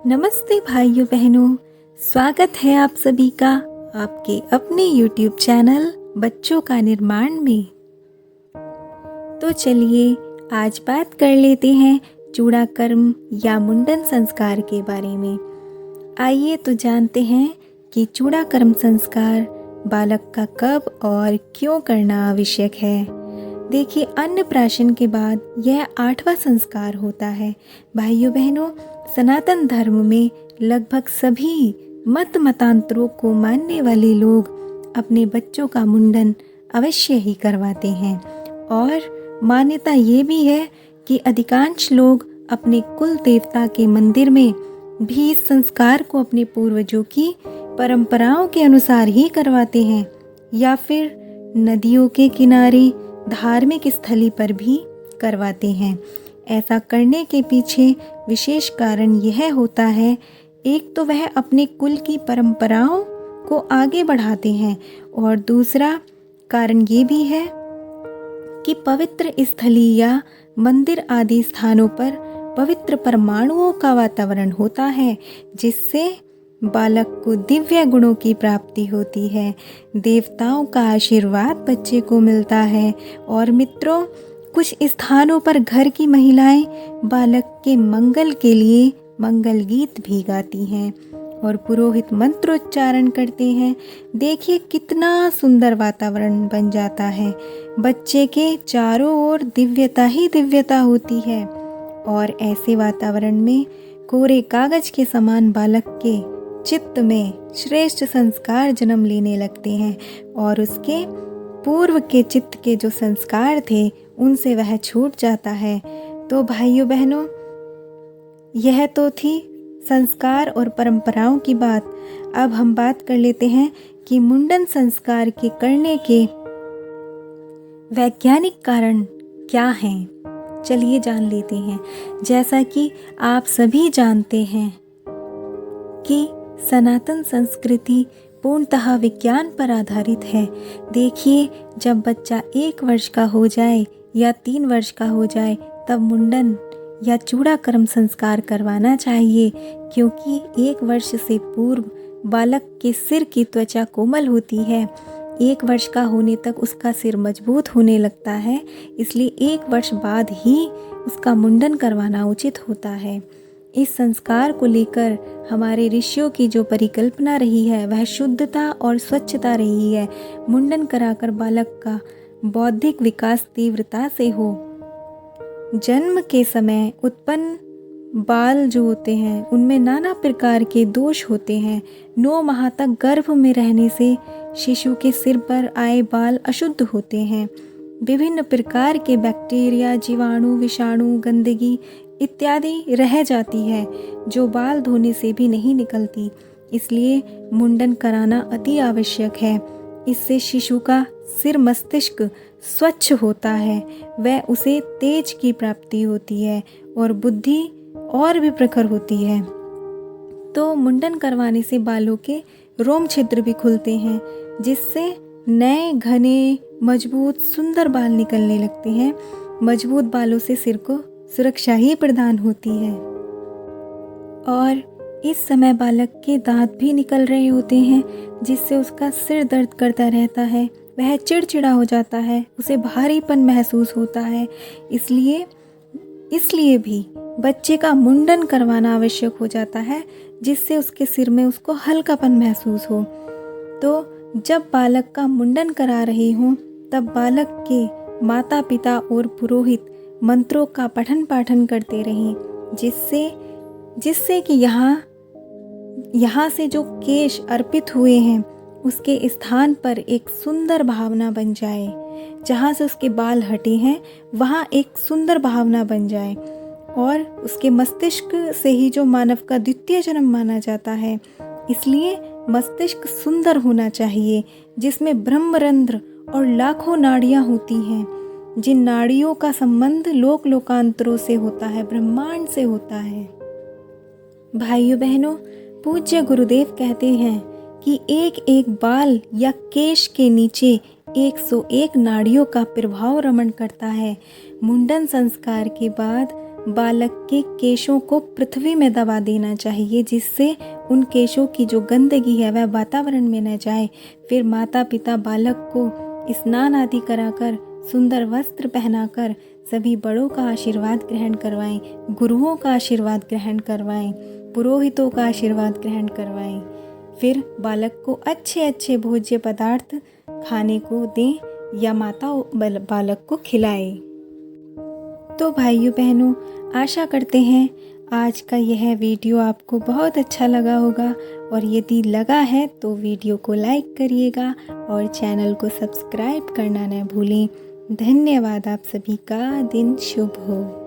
नमस्ते भाइयों बहनों, स्वागत है आप सभी का आपके अपने YouTube चैनल बच्चों का निर्माण में। तो चलिए आज बात कर लेते हैं चूड़ाकर्म या मुंडन संस्कार के बारे में। आइए तो जानते हैं कि चूड़ाकर्म संस्कार बालक का कब और क्यों करना आवश्यक है। देखिए, अन्नप्राशन के बाद यह 8वां संस्कार होता है। भाइयों बहनों, सनातन धर्म में लगभग सभी मतांतरों को मानने वाले लोग अपने बच्चों का मुंडन अवश्य ही करवाते हैं और मान्यता ये भी है कि अधिकांश लोग अपने कुल देवता के मंदिर में भी इस संस्कार को अपने पूर्वजों की परंपराओं के अनुसार ही करवाते हैं या फिर नदियों के किनारे धार्मिक स्थली पर भी करवाते हैं। ऐसा करने के पीछे विशेष कारण यह होता है, एक तो वह अपने कुल की परंपराओं को आगे बढ़ाते हैं और दूसरा कारण ये भी है कि पवित्र स्थली या मंदिर आदि स्थानों पर पवित्र परमाणुओं का वातावरण होता है, जिससे बालक को दिव्य गुणों की प्राप्ति होती है, देवताओं का आशीर्वाद बच्चे को मिलता है। और मित्रों, कुछ स्थानों पर घर की महिलाएं बालक के मंगल के लिए मंगल गीत भी गाती हैं और पुरोहित मंत्रोच्चारण करते हैं। देखिए कितना सुंदर वातावरण बन जाता है, बच्चे के चारों ओर दिव्यता ही दिव्यता होती है और ऐसे वातावरण में कोरे कागज के समान बालक के चित्त में श्रेष्ठ संस्कार जन्म लेने लगते हैं और उसके पूर्व के चित्त के जो संस्कार थे उनसे वह छूट जाता है। तो भाइयों बहनों, यह तो थी संस्कार और परंपराओं की बात। अब हम बात कर लेते हैं कि मुंडन संस्कार के करने के वैज्ञानिक कारण क्या हैं। चलिए जान लेते हैं। जैसा कि आप सभी जानते हैं कि सनातन संस्कृति पूर्णतः विज्ञान पर आधारित है। देखिए, जब बच्चा 1 वर्ष का हो जाए या 3 वर्ष का हो जाए तब मुंडन या चूड़ाकर्म संस्कार करवाना चाहिए, क्योंकि 1 वर्ष से पूर्व बालक के सिर की त्वचा कोमल होती है। 1 वर्ष का होने तक उसका सिर मजबूत होने लगता है, इसलिए 1 वर्ष बाद ही उसका मुंडन करवाना उचित होता है। इस संस्कार को लेकर हमारे ऋषियों की जो परिकल्पना रही है वह शुद्धता और स्वच्छता रही है। मुंडन कराकर बालक का बौद्धिक विकास तीव्रता से हो। जन्म के समय उत्पन्न बाल जो होते हैं उनमें नाना प्रकार के दोष होते हैं। 9 माह तक गर्भ में रहने से शिशु के सिर पर आए बाल अशुद्ध होते हैं। विभिन्न प्रकार के बैक्टीरिया, जीवाणु, विषाणु, गंदगी इत्यादि रह जाती है जो बाल धोने से भी नहीं निकलती। इसलिए मुंडन कराना अति आवश्यक है। इससे शिशु का सिर मस्तिष्क स्वच्छ होता है, वह उसे तेज की प्राप्ति होती है और बुद्धि और भी प्रखर होती है। तो मुंडन करवाने से बालों के रोम छिद्र भी खुलते हैं, जिससे नए घने मजबूत सुंदर बाल निकलने लगते हैं। मजबूत बालों से सिर को सुरक्षा ही प्रदान होती है और इस समय बालक के दांत भी निकल रहे होते हैं, जिससे उसका सिर दर्द करता रहता है, वह चिड़चिड़ा हो जाता है, उसे भारीपन महसूस होता है। इसलिए भी बच्चे का मुंडन करवाना आवश्यक हो जाता है, जिससे उसके सिर में उसको हल्कापन महसूस हो। तो जब बालक का मुंडन करा रहे हों तब बालक के माता पिता और पुरोहित मंत्रों का पठन पाठन करते रहें, जिससे कि यहाँ से जो केश अर्पित हुए हैं उसके स्थान पर एक सुंदर भावना बन जाए। जहाँ से उसके बाल हटे हैं वहाँ एक सुंदर भावना बन जाए और उसके मस्तिष्क से ही जो मानव का द्वितीय जन्म माना जाता है, इसलिए मस्तिष्क सुंदर होना चाहिए, जिसमें ब्रह्मरंध्र और लाखों नाड़ियाँ होती हैं, जिन नाड़ियों का संबंध लोकांतरों से होता है, ब्रह्मांड से होता है। भाइयों बहनों, पूज्य गुरुदेव कहते हैं कि एक एक बाल या केश के नीचे 101 नाड़ियों का प्रभाव रमण करता है। मुंडन संस्कार के बाद बालक के केशों को पृथ्वी में दबा देना चाहिए, जिससे उन केशों की जो गंदगी है वह वातावरण में न जाए। फिर माता पिता बालक को स्नान आदि कराकर, सुंदर वस्त्र पहनाकर सभी बड़ों का आशीर्वाद ग्रहण करवाएं, गुरुओं का आशीर्वाद ग्रहण करवाएं, पुरोहितों का आशीर्वाद ग्रहण करवाएं। फिर बालक को अच्छे अच्छे भोज्य पदार्थ खाने को दें या माता बालक को खिलाए। तो भाइयों बहनों, आशा करते हैं आज का यह वीडियो आपको बहुत अच्छा लगा होगा, और यदि लगा है तो वीडियो को लाइक करिएगा और चैनल को सब्सक्राइब करना न भूलें। धन्यवाद। आप सभी का दिन शुभ हो।